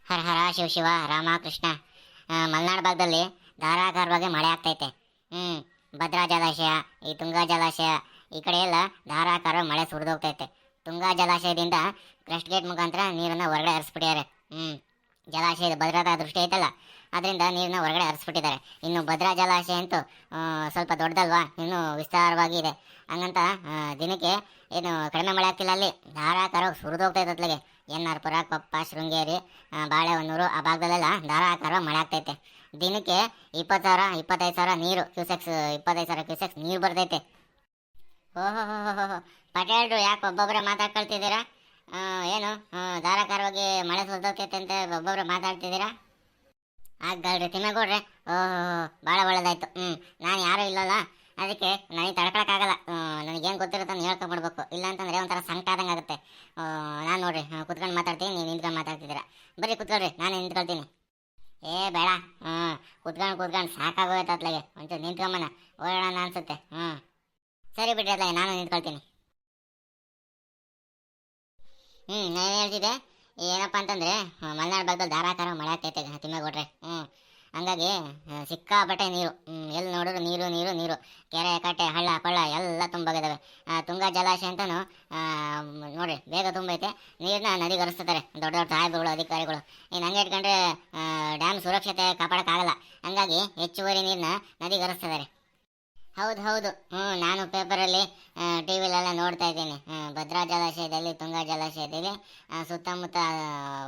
ಹರ ಹರ ಶಿವ ಶಿವ ರಾಮ ಕೃಷ್ಣ. ಮಲೆನಾಡು ಭಾಗದಲ್ಲಿ ಧಾರಾಕಾರವಾಗಿ ಮಳೆ ಆಗ್ತೈತೆ. ಭದ್ರಾ ಜಲಾಶಯ, ಈ ತುಂಗಾ ಜಲಾಶಯ, ಈ ಕಡೆ ಎಲ್ಲ ಧಾರಾಕಾರ ಮಳೆ ಸುರಿದೋಗ್ತೈತೆ. ತುಂಗಾ ಜಲಾಶಯದಿಂದ ಕ್ರಸ್ಟ್ ಗೇಟ್ ಮುಖಾಂತರ ನೀರನ್ನು ಹೊರಗಡೆ ಹರಿಸ್ಬಿಟ್ಟಿದ್ದಾರೆ. ಜಲಾಶಯದ ಭದ್ರತಾ ದೃಷ್ಟಿ ಐತಲ್ಲ, ಅದರಿಂದ ನೀರನ್ನ ಹೊರಗಡೆ ಹರಿಸ್ಬಿಟ್ಟಿದ್ದಾರೆ. ಇನ್ನು ಭದ್ರಾ ಜಲಾಶಯ ಅಂತೂ ಸ್ವಲ್ಪ ದೊಡ್ಡದಲ್ವಾ, ಇನ್ನೂ ವಿಸ್ತಾರವಾಗಿ ಇದೆ. ಹಂಗಂತ ದಿನಕ್ಕೆ ಏನು ಕಡಿಮೆ ಮಳೆ ಆಗ್ತಿಲ್ಲ, ಅಲ್ಲಿ ಧಾರಾಕಾರ ಸುರಿದೋಗ್ತೈತೆ ಅತ್ಲಾಗೆ. ಎನ್ ಆರ್ ಪುರ, ಕೊಪ್ಪ, ಶೃಂಗೇರಿ, ಬಾಳೆಹೊನ್ನೂರು ಆ ಭಾಗದಲ್ಲೆಲ್ಲ ಧಾರಾಕಾರ ಮಳೆ ಆಗ್ತೈತೆ. ದಿನಕ್ಕೆ 20,000 25,000 ನೀರು ಕ್ಯೂಸೆಕ್ಸ್, 25,000 ಕ್ಯೂಸೆಕ್ಸ್ ನೀರು ಬರ್ತೈತೆ. ಓಹೋ ಪಟೇಲ್ರು ಯಾಕೆ ಒಬ್ಬೊಬ್ಬರೇ ಮಾತಾಡ್ಕೊಳ್ತಿದ್ದೀರಾ? ಏನು ಧಾರಾಕಾರವಾಗಿ ಮಳೆ ಸುರಿದೋಗ್ತೈತೆ ಅಂತ ಒಬ್ಬೊಬ್ಬರೇ ಮಾತಾಡ್ತಿದ್ದೀರಾ? ಆಗಲ್ರಿ ತಿಮ್ಮೇಗೌಡ್ರೆ. ಓಹೋ, ಭಾಳ ಒಳ್ಳೇದಾಯ್ತು. ನಾನು ಯಾರೂ ಇಲ್ಲಲ್ಲ, ಅದಕ್ಕೆ ನನಗೆ ತಡ್ಕೊಳಕ್ಕಾಗಲ್ಲ. ನನಗೇನು ಗೊತ್ತಿರುತ್ತೆ ಅಂತ ಹೇಳ್ಕೊಂಡ್ಬಿಡ್ಬೇಕು, ಇಲ್ಲ ಅಂತಂದರೆ ಒಂಥರ ಸಂಕಟ ಆದಂಗೆ ಆಗುತ್ತೆ. ನಾನು ನೋಡ್ರಿ ಕುತ್ಕೊಂಡು ಮಾತಾಡ್ತೀನಿ, ನೀವು ನಿಂತ್ಕೊಂಡು ಮಾತಾಡ್ತಿದ್ದೀರಾ. ಬರ್ರಿ ಕುತ್ಕೊಳ್ರಿ, ನಾನು ನಿಂತ್ಕೊಳ್ತೀನಿ. ಬೇಡ, ಕುತ್ಕೊಂಡು ಸಾಕಾಗೋಯ್ತು ಅತ್ಲಾಗೆ. ಒಂಚೂರು ನಿಂತ್ಕೊಂಬನ ಓಡೋಣ ಅನ್ಸುತ್ತೆ. ಸರಿ ಬಿಡ್ರಿ ಅತ್ಲಾಗೆ, ನಾನು ನಿಂತ್ಕೊಳ್ತೀನಿ. ನಾನು ಹೇಳ್ತಿದ್ದೆ ಏನಪ್ಪ ಅಂತಂದರೆ, ಮಲೆನಾಡು ಭಾಗದಲ್ಲಿ ಧಾರಾಕಾರ ಮಳೆ ಆಗ್ತೈತೆ ತಿಮ್ಮೇಗೌಡ್ರೆ. ಹಂಗಾಗಿ ಸಿಕ್ಕಾಪಟ್ಟೆ ನೀರು, ಎಲ್ಲಿ ನೋಡಿದ್ರು ನೀರು ನೀರು ನೀರು. ಕೆರೆ ಕಟ್ಟೆ ಹಳ್ಳ ಕೊಳ್ಳ ಎಲ್ಲ ತುಂಬೋಗಿದ್ದಾವೆ. ತುಂಗಾ ಜಲಾಶಯ ಅಂತಲೂ ನೋಡಿರಿ ಬೇಗ ತುಂಬೈತೆ. ನೀರನ್ನ ನದಿಗೆ ಹರಿಸ್ತಾರೆ ದೊಡ್ಡ ದೊಡ್ಡ ಸಾಹೇಬರುಗಳು, ಅಧಿಕಾರಿಗಳು. ಇನ್ನು ಹಂಗೆ ಇಟ್ಕೊಂಡ್ರೆ ಡ್ಯಾಮ್ ಸುರಕ್ಷತೆ ಕಾಪಾಡೋಕ್ಕಾಗಲ್ಲ. ಹಂಗಾಗಿ ಹೆಚ್ಚುವರಿ ನೀರನ್ನ ನದಿಗೆ ಹರಿಸ್ತಿದ್ದಾರೆ. ಹೌದು, ನಾನು ಪೇಪರಲ್ಲಿ ಟಿ ವಿಲೆಲ್ಲ ನೋಡ್ತಾ ಇದ್ದೀನಿ. ಭದ್ರಾ ಜಲಾಶಯದಲ್ಲಿ, ತುಂಗಾ ಜಲಾಶಯದಲ್ಲಿ ಸುತ್ತಮುತ್ತ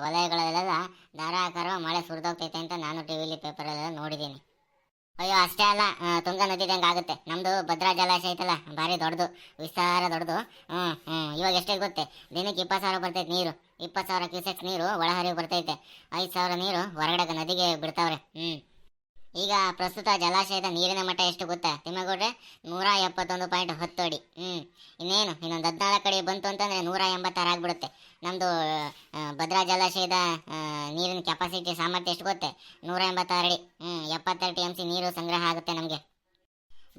ವಲಯಗಳಲ್ಲೆಲ್ಲ ಧಾರಾಕಾರ ಮಳೆ ಸುರಿದೋಗ್ತೈತೆ ಅಂತ ನಾನು ಟಿ ವಿಲಿ ಪೇಪರಲ್ಲೆಲ್ಲ ನೋಡಿದ್ದೀನಿ. ಅಯ್ಯೋ ಅಷ್ಟೇ ಅಲ್ಲ, ತುಂಗಾ ನದಿದಂಗೆ ಆಗುತ್ತೆ. ನಮ್ಮದು ಭದ್ರಾ ಜಲಾಶಯ ಐತಲ್ಲ, ಭಾರಿ ದೊಡ್ಡದು, ವಿಸ್ತಾರ ದೊಡ್ಡದು. ಇವಾಗ ಎಷ್ಟೇ ಗೊತ್ತೇ, ದಿನಕ್ಕೆ 20,000 ಬರ್ತೈತೆ ನೀರು. 20,000 ಕ್ಯೂಸೆಕ್ಸ್ ನೀರು ಒಳಹರಿವು ಬರ್ತೈತೆ. 5,000 ನೀರು ಹೊರಗಡೆ ನದಿಗೆ ಬಿಡ್ತಾವ್ರೆ. ಈಗ ಪ್ರಸ್ತುತ ಜಲಾಶಯದ ನೀರಿನ ಮಟ್ಟ ಎಷ್ಟು ಗೊತ್ತಾ ತಿಮ್ಮೇಗೌಡ್ರೆ? 171.10 ಅಡಿ. ಇನ್ನೊಂದು 14 ಅಡಿ ಬಂತು ಅಂತಂದರೆ 186 ಆಗಿಬಿಡುತ್ತೆ. ನಮ್ಮದು ಭದ್ರಾ ಜಲಾಶಯದ ನೀರಿನ ಕೆಪಾಸಿಟಿ ಸಾಮರ್ಥ್ಯ ಎಷ್ಟು ಗೊತ್ತೇ? 186 ಅಡಿ. 72 TMC ನೀರು ಸಂಗ್ರಹ ಆಗುತ್ತೆ ನಮಗೆ.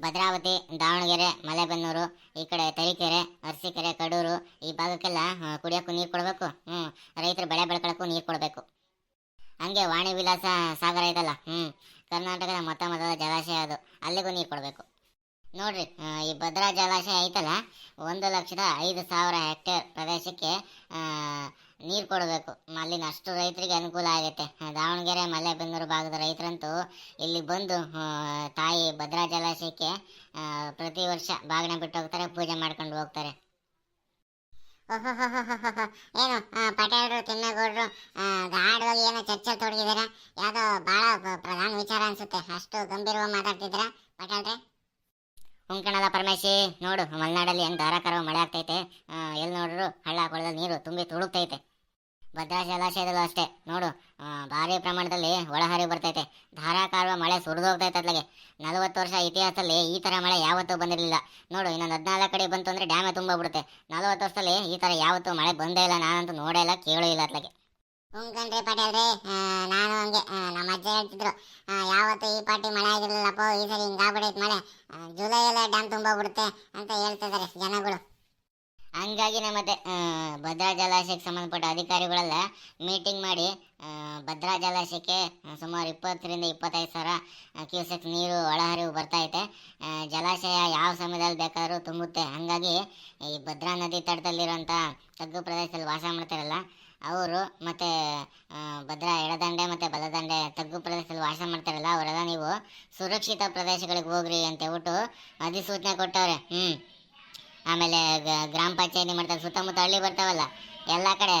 ಭದ್ರಾವತಿ, ದಾವಣಗೆರೆ, ಮಲೆಬೆನ್ನೂರು, ಈ ಕಡೆ ತರೀಕೆರೆ, ಅರಸೀಕೆರೆ, ಕಡೂರು ಈ ಭಾಗಕ್ಕೆಲ್ಲ ಕುಡಿಯೋಕ್ಕೂ ನೀರು ಕೊಡಬೇಕು. ರೈತರು ಬೆಳೆ ಬೆಳ್ಕೊಳ್ಳೋಕ್ಕೂ ನೀರು ಕೊಡಬೇಕು. ಹಂಗೆ ವಾಣಿ ವಿಲಾಸ ಸಾಗರ ಐತಲ್ಲ, ಕರ್ನಾಟಕದ ಮೊದಲ ಜಲಾಶಯ ಅದು, ಅಲ್ಲಿಗೂ ನೀರು ಕೊಡಬೇಕು. ನೋಡ್ರಿ, ಈ ಭದ್ರಾ ಜಲಾಶಯ ಐತಲ್ಲ, 1,05,000 ಹೆಕ್ಟೇರ್ ಪ್ರದೇಶಕ್ಕೆ ನೀರು ಕೊಡಬೇಕು. ಅಲ್ಲಿನ ಅಷ್ಟು ರೈತರಿಗೆ ಅನುಕೂಲ ಆಗುತ್ತೆ. ದಾವಣಗೆರೆ, ಮಲೆಬೆನ್ನೂರು ಭಾಗದ ರೈತರಂತೂ ಇಲ್ಲಿ ಬಂದು ತಾಯಿ ಭದ್ರಾ ಜಲಾಶಯಕ್ಕೆ ಪ್ರತಿ ವರ್ಷ ಬಾಗಿನ ಬಿಟ್ಟು ಹೋಗ್ತಾರೆ, ಪೂಜೆ ಮಾಡ್ಕೊಂಡು ಹೋಗ್ತಾರೆ. ಏನು ಪಟೇಲ್ರು, ತಿಮ್ಮೇಗೌಡರು ಗಾಢವಾಗಿ ಏನೋ ಚರ್ಚೆಲ್ ತೊಡಗಿದಾರೆ. ಯಾವುದೋ ಭಾಳ ಪ್ರಧಾನ ವಿಚಾರ ಅನ್ಸುತ್ತೆ, ಅಷ್ಟು ಗಂಭೀರವಾಗಿ ಮಾತಾಡ್ತಿದ್ದೀರಾ ಪಟೇಲ್ರೆ? ಉಂಕಣದ ಪರಮೇಶಿ, ನೋಡು ಮಲೆನಾಡಲ್ಲಿ ಹೆಂಗೆ ಧಾರಾಕಾರ ಮಳೆ ಆಗ್ತೈತೆ. ಎಲ್ಲಿ ನೋಡ್ರು ಹಳ್ಳ ಕೊಳ್ಳದಲ್ಲಿ ನೀರು ತುಂಬಿ ತುಳುಕ್ತೈತೆ. ಭದ್ರಾ ಜಲಾಶಯದಲ್ಲೂ ಅಷ್ಟೇ ನೋಡು, ಭಾರಿ ಪ್ರಮಾಣದಲ್ಲಿ ಒಳಹರಿವು ಬರ್ತೈತೆ. ಧಾರಾಕಾರ ಮಳೆ ಸುರಿದೋಗ್ತೈತೆ ಅತ್ಲಾಗೆ. 40 ವರ್ಷ ಇತಿಹಾಸದಲ್ಲಿ ಈ ಥರ ಮಳೆ ಯಾವತ್ತೂ ಬಂದಿರಲಿಲ್ಲ. ನೋಡು, ಇನ್ನೊಂದು 14 ಕಡೆ ಬಂತು ಅಂದರೆ ಡ್ಯಾಮೇ ತುಂಬೋಗ್ಬಿಡುತ್ತೆ. 40 ವರ್ಷದಲ್ಲಿ ಈ ಥರ ಯಾವತ್ತೂ ಮಳೆ ಬಂದೇ ಇಲ್ಲ, ನಾನಂತೂ ನೋಡೇ ಇಲ್ಲ, ಕೇಳೂ ಇಲ್ಲ ಅತ್ಲಾಗೆ. ಕಣ್ರಿ ಪಟೇಲ್ರಿ, ನಾನು ಹಂಗೆ ನಮ್ಮ ಅಜ್ಜ ಹೇಳ್ತಿದ್ರು, ಯಾವತ್ತು ಈ ಪಾರ್ಟಿ ಮಳೆ ಆಗಿರಲಿಲ್ಲಪ್ಪ, ಈ ಸರಿ ಹಿಂಗಾಗ್ಬಿಡೈತೆ ಮಳೆ, ಜುಲೈಯಲ್ಲೇ ಡ್ಯಾಮ್ ತುಂಬೋಗ್ಬಿಡುತ್ತೆ ಅಂತ ಹೇಳ್ತಿದ್ದಾರೆ ಜನಗಳು. ಹಂಗಾಗಿನೇ ಮತ್ತೆ ಭದ್ರಾ ಜಲಾಶಯಕ್ಕೆ ಸಂಬಂಧಪಟ್ಟ ಅಧಿಕಾರಿಗಳೆಲ್ಲ ಮೀಟಿಂಗ್ ಮಾಡಿ ಭದ್ರಾ ಜಲಾಶಯಕ್ಕೆ ಸುಮಾರು 20,000 ರಿಂದ 25,000 ಕ್ಯೂಸೆಕ್ ನೀರು ಒಳಹರಿವು ಬರ್ತೈತೆ. ಜಲಾಶಯ ಯಾವ ಸಮಯದಲ್ಲಿ ಬೇಕಾದರೂ ತುಂಬುತ್ತೆ. ಹಾಗಾಗಿ ಈ ಭದ್ರಾ ನದಿ ತಟದಲ್ಲಿರುವಂಥ ತಗ್ಗು ಪ್ರದೇಶದಲ್ಲಿ ವಾಸ ಮಾಡ್ತಾರಲ್ಲ ಅವರು, ಮತ್ತು ಭದ್ರಾ ಎಡದಂಡೆ ಮತ್ತು ಬಲದಂಡೆ ತಗ್ಗು ಪ್ರದೇಶದಲ್ಲಿ ವಾಸ ಮಾಡ್ತಾರಲ್ಲ ಅವರೆಲ್ಲ ನೀವು ಸುರಕ್ಷಿತ ಪ್ರದೇಶಗಳಿಗೆ ಹೋಗ್ರಿ ಅಂತ ಹೇಳ್ಬಿಟ್ಟು ಅಧಿಸೂಚನೆ ಕೊಟ್ಟವ್ರೆ. ಆಮೇಲೆ ಗ್ರಾಮ ಪಂಚಾಯತಿ ಮಾಡ್ತಾರೆ, ಸುತ್ತಮುತ್ತ ಹಳ್ಳಿ ಬರ್ತಾವಲ್ಲ ಎಲ್ಲ ಕಡೆ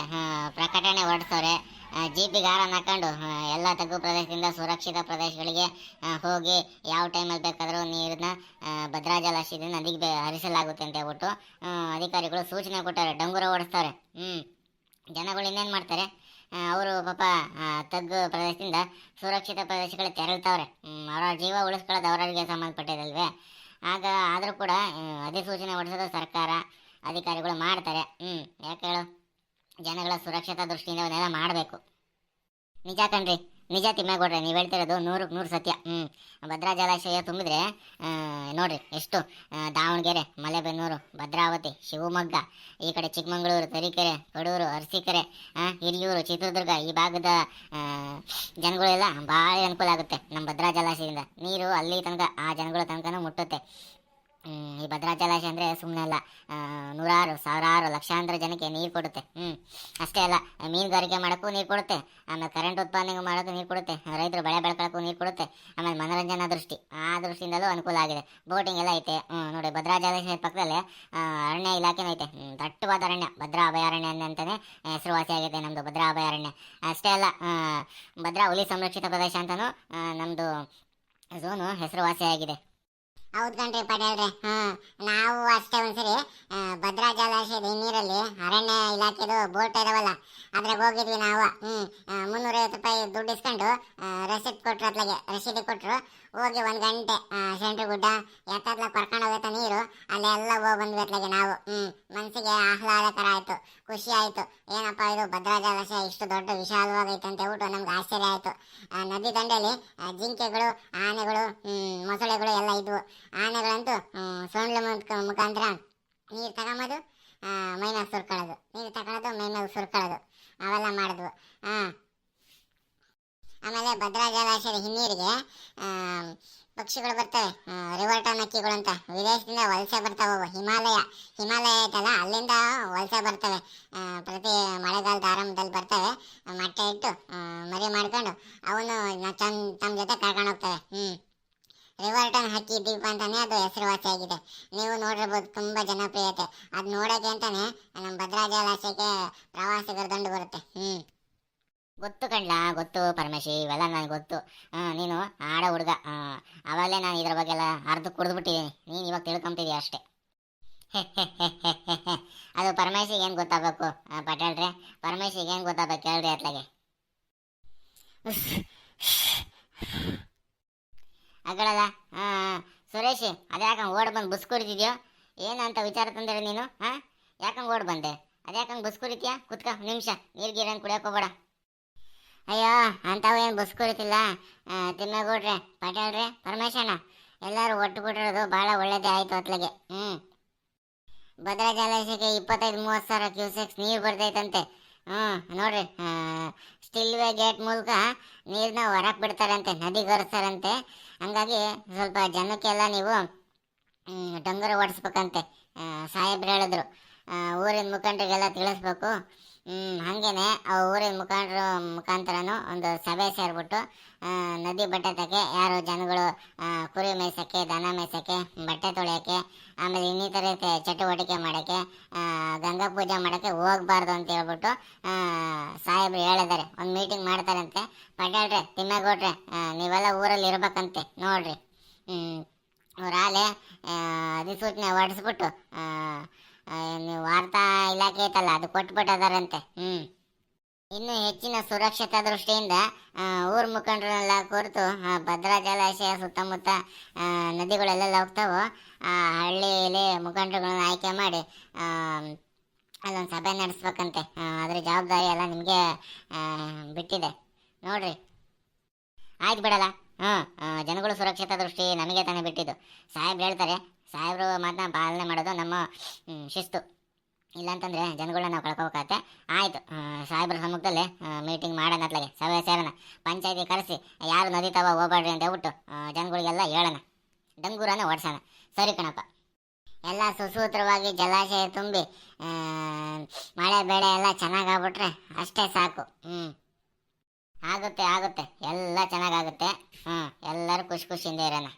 ಪ್ರಕಟಣೆ ಹೊರಡಿಸೋರೆ. ಜೀಪಿಗೆ ಹಾರನ್ನು ಹಾಕೊಂಡು ಎಲ್ಲ ತಗ್ಗು ಪ್ರದೇಶದಿಂದ ಸುರಕ್ಷಿತ ಪ್ರದೇಶಗಳಿಗೆ ಹೋಗಿ ಯಾವ ಟೈಮಲ್ಲಿ ಬೇಕಾದರೂ ನೀರನ್ನ ಭದ್ರಾ ಜಲಾಶಯದಿಂದ ನದಿಗೆ ಹರಿಸಲಾಗುತ್ತೆ ಅಂತ ಹೇಳ್ಬಿಟ್ಟು ಅಧಿಕಾರಿಗಳು ಸೂಚನೆ ಕೊಟ್ಟಾರೆ. ಡಂಗುರ ಓಡಿಸ್ತಾರೆ. ಜನಗಳು ಇನ್ನೇನು ಮಾಡ್ತಾರೆ, ಅವರು ಪಾಪ ತಗ್ಗು ಪ್ರದೇಶದಿಂದ ಸುರಕ್ಷಿತ ಪ್ರದೇಶಗಳಿಗೆ ತೆರಳ್ತಾವ್ರೆ. ಅವರ ಜೀವ ಉಳಿಸ್ಕೊಳ್ಳೋದು ಅವರಿಗೆ ಸಂಬಂಧಪಟ್ಟಿದಲ್ವೇ. ಆದರೂ ಕೂಡ ಅಧಿಸೂಚನೆ ಹೊರಡಿಸೋದು ಸರ್ಕಾರ, ಅಧಿಕಾರಿಗಳು ಮಾಡ್ತಾರೆ. ಯಾಕೆ ಹೇಳು, ಜನಗಳ ಸುರಕ್ಷತಾ ದೃಷ್ಟಿಯಿಂದ ಅವನ್ನೆಲ್ಲ ಮಾಡಬೇಕು. ನಿಜ ಕಣ್ರಿ, ನಿಜ ತಿಮ್ಮೇಗೌಡ್ರೆ, ನೀವು ಹೇಳ್ತಿರೋದು 100ಕ್ಕೆ 100 ಸತ್ಯ. ಭದ್ರಾ ಜಲಾಶಯ ತುಂಬಿದ್ರೆ ನೋಡ್ರಿ ಎಷ್ಟು ದಾವಣಗೆರೆ, ಮಲೆಬೆನ್ನೂರು, ಭದ್ರಾವತಿ, ಶಿವಮೊಗ್ಗ, ಈ ಕಡೆ ಚಿಕ್ಕಮಗಳೂರು, ತರೀಕೆರೆ, ಕಡೂರು, ಅರಸೀಕೆರೆ, ಹಿರಿಯೂರು, ಚಿತ್ರದುರ್ಗ ಈ ಭಾಗದ ಜನಗಳೆಲ್ಲ ಭಾಳ ಅನುಕೂಲ ಆಗುತ್ತೆ ನಮ್ಮ ಭದ್ರಾ ಜಲಾಶಯದಿಂದ. ನೀರು ಅಲ್ಲಿ ತನಕ ಆ ಜನಗಳ ತನಕನೂ ಮುಟ್ಟುತ್ತೆ. ಈ ಭದ್ರಾ ಜಲಾಶಯ ಅಂದರೆ ಸುಮ್ಮನೆ ಅಲ್ಲ, ನೂರಾರು, ಸಾವಿರಾರು, ಲಕ್ಷಾಂತರ ಜನಕ್ಕೆ ನೀರು ಕೊಡುತ್ತೆ. ಅಷ್ಟೇ ಅಲ್ಲ, ಮೀನುಗಾರಿಕೆ ಮಾಡೋಕ್ಕೂ ನೀರು ಕೊಡುತ್ತೆ, ಆಮೇಲೆ ಕರೆಂಟ್ ಉತ್ಪಾದನೆ ಮಾಡೋಕ್ಕೂ ನೀರು ಕೊಡುತ್ತೆ, ರೈತರು ಬೆಳೆ ಬೆಳ್ಕೊಳ್ಳೋಕ್ಕೂ ನೀರು ಕೊಡುತ್ತೆ, ಆಮೇಲೆ ಮನೋರಂಜನಾ ದೃಷ್ಟಿ ಆ ದೃಷ್ಟಿಯಿಂದಲೂ ಅನುಕೂಲ ಆಗಿದೆ. ಬೋಟಿಂಗ್ ಎಲ್ಲ ಐತೆ. ನೋಡಿ, ಭದ್ರಾ ಜಲಾಶಯದ ಪಕ್ಕದಲ್ಲೇ ಅರಣ್ಯ ಇಲಾಖೆನೂ ಐತೆ. ದಟ್ಟವಾದ ಅರಣ್ಯ, ಭದ್ರಾ ಅಭಯಾರಣ್ಯ ಅಂತಲೇ ಹೆಸರುವಾಸಿಯಾಗಿದೆ ನಮ್ಮದು ಭದ್ರಾ ಅಭಯಾರಣ್ಯ. ಅಷ್ಟೇ ಅಲ್ಲ, ಭದ್ರಾ ಹುಲಿ ಸಂರಕ್ಷಿತ ಪ್ರದೇಶ ಅಂತಲೂ ನಮ್ಮದು ಝೋನು ಹೆಸರುವಾಸಿಯಾಗಿದೆ. ಹೌದು ಕಣ್ರಿ ಪಟೇಲ್ರೆ. ನಾವು ಅಷ್ಟೇ ಒಂದ್ಸರಿ ಭದ್ರಾ ಜಲಾಶಯದ ನೀರಲ್ಲಿ ಅರಣ್ಯ ಇಲಾಖೆದು ಬೋಟ್ ಇದಾವಲ್ಲ, ಅದ್ರಾಗ ಹೋಗಿದ್ವಿ ನಾವು. 350 ರೂಪಾಯಿ ದುಡ್ಡು ಇಸ್ಕೊಂಡು ರಸೀದ್ ಕೊಟ್ರು, ಅತ್ಲಾಗೆ ರಸೀದಿ ಕೊಟ್ಟರು. ಹೋಗಿ 1 ಗಂಟೆ ಸೆಂಟ್ರ್ ಗುಡ್ಡ ಎತ್ತತ್ಲ ಕರ್ಕೊಂಡು ಹೋಗತ್ತ ನೀರು, ಅಲ್ಲೆಲ್ಲ ಹೋಗಿ ಬಂದ್ವಿ ಅತ್ಲಾಗೆ ನಾವು. ಮನಸ್ಸಿಗೆ ಆಹ್ಲಾದಕರ ಆಯಿತು, ಖುಷಿ ಆಯಿತು. ಏನಪ್ಪ ಇದು ಭದ್ರಾ ಜಲಾಶಯ ಇಷ್ಟು ದೊಡ್ಡ ವಿಶಾಲವಾಗೈತೆ ಅಂತ ಹೇಳ್ಬಿಟ್ಟು ನಮ್ಗೆ ಆಶ್ಚರ್ಯ ಆಯಿತು. ನದಿ ದಂಡೆಯಲ್ಲಿ ಜಿಂಕೆಗಳು, ಆನೆಗಳು, ಮೊಸಳೆಗಳು ಎಲ್ಲ ಇದ್ವು. ಆನೆಗಳಂತೂ ಸೊಂಡ್ಲ ಮುಖಾಂತರ ನೀರು ತಗೊಂಬೋದು, ಮೈನಾಗ ಸುರ್ಕೊಳ್ಳೋದು, ನೀರು ತಗೊಳ್ಳೋದು, ಮೈನಾಗ ಸುರ್ಕೊಳ್ಳೋದು, ಅವೆಲ್ಲ ಮಾಡಿದ್ವು. ಆಮೇಲೆ ಭದ್ರಾ ಜಲಾಶಯದ ಹಿನ್ನೀರಿಗೆ ಪಕ್ಷಿಗಳು ಬರ್ತವೆ, ರಿವರ್ಟನ್ ಹಕ್ಕಿಗಳು ಅಂತ, ವಿದೇಶದಿಂದ ವಲಸೆ ಬರ್ತಾವೆ. ಹಿಮಾಲಯ ಐತಲ್ಲ, ಅಲ್ಲಿಂದ ವಲಸೆ ಬರ್ತವೆ. ಪ್ರತಿ ಮಳೆಗಾಲದ ಆರಂಭದಲ್ಲಿ ಬರ್ತವೆ, ಮೊಟ್ಟೆ ಇಟ್ಟು ಮರಿ ಮಾಡ್ಕೊಂಡು ಅವನು ತಮ್ಮ ಜೊತೆ ಕರ್ಕೊಂಡು ಹೋಗ್ತವೆ. ರಿವರ್ಟನ್ ಹಕ್ಕಿ ದ್ವೀಪ ಅಂತಾನೆ ಅದು ಹೆಸರುವಾಸಿಯಾಗಿದೆ. ನೀವು ನೋಡಿರ್ಬೋದು, ತುಂಬ ಜನಪ್ರಿಯತೆ. ಅದು ನೋಡೋಕೆ ಅಂತಾನೆ ನಮ್ಮ ಭದ್ರಾ ಜಲಾಶಯಕ್ಕೆ ಪ್ರವಾಸಿಗರ ದಂಡು ಬರುತ್ತೆ. ಗೊತ್ತು ಕಣ್ಲಾ, ಗೊತ್ತು ಪರಮೇಶಿ, ಇವೆಲ್ಲ ನನಗೆ ಗೊತ್ತು. ನೀನು ಆಡೋ ಹುಡುಗ, ಆವಾಗಲೇ ನಾನು ಇದ್ರ ಬಗ್ಗೆ ಎಲ್ಲ ಅರ್ಧ ಕುಡಿದ್ಬಿಟ್ಟಿದ್ದೀನಿ, ನೀನು ಇವಾಗ ತಿಳ್ಕೊಂತಿದ್ದೀಯ ಅಷ್ಟೇ. ಅದು ಪರಮೇಶಿಗೆ ಏನು ಗೊತ್ತಾಗಬೇಕು ಪಟೇಲ್ರೆ, ಪರಮೇಶಿಗೆ ಏನು ಗೊತ್ತಾಗಬೇಕು ಹೇಳ್ರಿ ಅತ್ಲಾಗೆ. ಅಗಳಲ್ಲ ಸುರೇಶ್, ಅದ್ಯಾಕಂಗೆ ಓಡ್ ಬಂದು ಬುಸ್ ಕುರಿತಿದ್ಯೋ? ಏನಂತ ವಿಚಾರ ತಂದಿರ ನೀನು? ಯಾಕಂಗೆ ಓಡ್ ಬಂದೆ? ಅದ್ಯಾಕಂಗೆ ಬುಸ್ ಕುರಿತೀಯ? ಕುತ್ಕ ನಿಮಿಷ, ನೀರು ಗೀರನ್ನು ಕುಡಿಯೋಕೆ ಹೋಗ್ಬೇಡ. ಅಯ್ಯೋ, ಅಂಥವು ಏನು ಬುಸ್ ಕುರಿತಿಲ್ಲ ತಿಮ್ಮೇಗೌಡ್ರೆ, ಪಟೇಲ್ರೆ, ಪರಮೇಶಣ್ಣ, ಎಲ್ಲರೂ ಒಟ್ಟುಬಿಟ್ಟಿರೋದು ಭಾಳ ಒಳ್ಳೇದೇ ಆಯಿತು ಅತ್ಲಾಗೆ. ಭದ್ರಾ ಜಲಾಶಯಕ್ಕೆ 25-30 ಸಾವಿರ ಕ್ಯೂಸೆಕ್ಸ್ ನೀರು ಬರ್ತೈತಂತೆ. ನೋಡ್ರಿ, ಸ್ಟಿಲ್ವೇ ಗೇಟ್ ಮೂಲಕ ನೀರನ್ನ ಹೊರಕ್ಕೆ ಬಿಡ್ತಾರಂತೆ, ನದಿಗರಿಸ್ತಾರಂತೆ. ಹಂಗಾಗಿ ಸ್ವಲ್ಪ ಜನಕ್ಕೆಲ್ಲ ನೀವು ಡಂಗರು ಓಡಿಸ್ಬೇಕಂತೆ ಸಾಹೇಬ್ರು ಹೇಳಿದ್ರು. ಊರಿನ ಮುಖಂಡರಿಗೆಲ್ಲ ತಿಳಿಸ್ಬೇಕು. ಹಾಗೇನೆ ಆ ಊರಿನ ಮುಖಾಂತರನೂ ಒಂದು ಸಭೆ ಸೇರಿಬಿಟ್ಟು ನದಿ ಬಟ್ಟೆತಕ್ಕೆ ಯಾರು ಜನಗಳು ಕುರಿ ಮೇಯ್ಸೋಕ್ಕೆ, ದನ ಮೇಯ್ಸೋಕ್ಕೆ, ಬಟ್ಟೆ ತೊಳೆಯೋಕ್ಕೆ, ಆಮೇಲೆ ಇನ್ನಿತರ ಚಟುವಟಿಕೆ ಮಾಡೋಕ್ಕೆ, ಗಂಗಾ ಪೂಜೆ ಮಾಡೋಕ್ಕೆ ಹೋಗ್ಬಾರ್ದು ಅಂತ ಹೇಳ್ಬಿಟ್ಟು ಸಾಹೇಬ್ರು ಹೇಳಿದ್ದಾರೆ. ಒಂದು ಮೀಟಿಂಗ್ ಮಾಡ್ತಾರಂತೆ. ಪಟೇಲ್ರೆ, ತಿಮ್ಮೇಗೌಡ್ರೆ, ನೀವೆಲ್ಲ ಊರಲ್ಲಿ ಇರ್ಬೇಕಂತೆ ನೋಡ್ರಿ. ಅವರಾಲೆ ಅಧಿಸೂಚನೆ ಹೊರಡಿಸ್ಬಿಟ್ಟು ನೀವು ವಾರ್ತಾ ಇಲಾಖೆ ಐತಲ್ಲ, ಅದು ಕೊಟ್ಬಿಟ್ಟದಾರಂತೆ. ಇನ್ನು ಹೆಚ್ಚಿನ ಸುರಕ್ಷತಾ ದೃಷ್ಟಿಯಿಂದ ಊರ ಮುಖಂಡರನ್ನೆಲ್ಲ ಕುರಿತು ಭದ್ರಾ ಜಲಾಶಯ ಸುತ್ತಮುತ್ತ ನದಿಗಳೆಲ್ಲ ಹೋಗ್ತಾವೋ ಆ ಹಳ್ಳಿಯಲ್ಲಿ ಮುಖಂಡರುಗಳನ್ನ ಆಯ್ಕೆ ಮಾಡಿ ಅಲ್ಲೊಂದು ಸಭೆ ನಡೆಸ್ಬೇಕಂತೆ. ಅದ್ರ ಜವಾಬ್ದಾರಿ ಎಲ್ಲ ನಿಮಗೆ ಬಿಟ್ಟಿದೆ ನೋಡ್ರಿ. ಆಯ್ತು ಬಿಡಲ್ಲ, ಜನಗಳು ಸುರಕ್ಷತಾ ದೃಷ್ಟಿ ನಮಗೆ ತಾನೇ ಬಿಟ್ಟಿದ್ದು. ಸಾಹೇಬ್ರು ಹೇಳ್ತಾರೆ, ಸಾಹೇಬರು ಮಾತನ್ನ ಪಾಲನೆ ಮಾಡೋದು ನಮ್ಮ ಶಿಸ್ತು. ಇಲ್ಲಾಂತಂದರೆ ಜನಗಳನ್ನ ನಾವು ಕಳ್ಕೊಬೇಕಾಗತ್ತೆ. ಆಯಿತು, ಸಾಹೇಬ್ರ ಸಮ್ಮುಖದಲ್ಲೇ ಮೀಟಿಂಗ್ ಮಾಡೋಣ, ಅತ್ಲಾಗೆ ಸಭೆ ಸೇರೋಣ, ಪಂಚಾಯತಿ ಕರೆಸಿ ಯಾರು ನದಿ ತವ ಹೋಗ್ಬೇಡ್ರಿ ಅಂತ ಹೇಳ್ಬಿಟ್ಟು ಜನಗಳಿಗೆಲ್ಲ ಹೇಳೋಣ, ಡಂಗೂರನ್ನ ಓಡಿಸೋಣ. ಸರಿ ಕಣಪ್ಪ. ಎಲ್ಲ ಸುಸೂತ್ರವಾಗಿ ಜಲಾಶಯ ತುಂಬಿ ಮಳೆ ಬೆಳೆ ಎಲ್ಲ ಚೆನ್ನಾಗಾಗ್ಬಿಟ್ರೆ ಅಷ್ಟೇ ಸಾಕು. ಆಗುತ್ತೆ ಎಲ್ಲ ಚೆನ್ನಾಗಾಗುತ್ತೆ. ಎಲ್ಲರೂ ಖುಷಿಯಿಂದ ಇರೋಣ.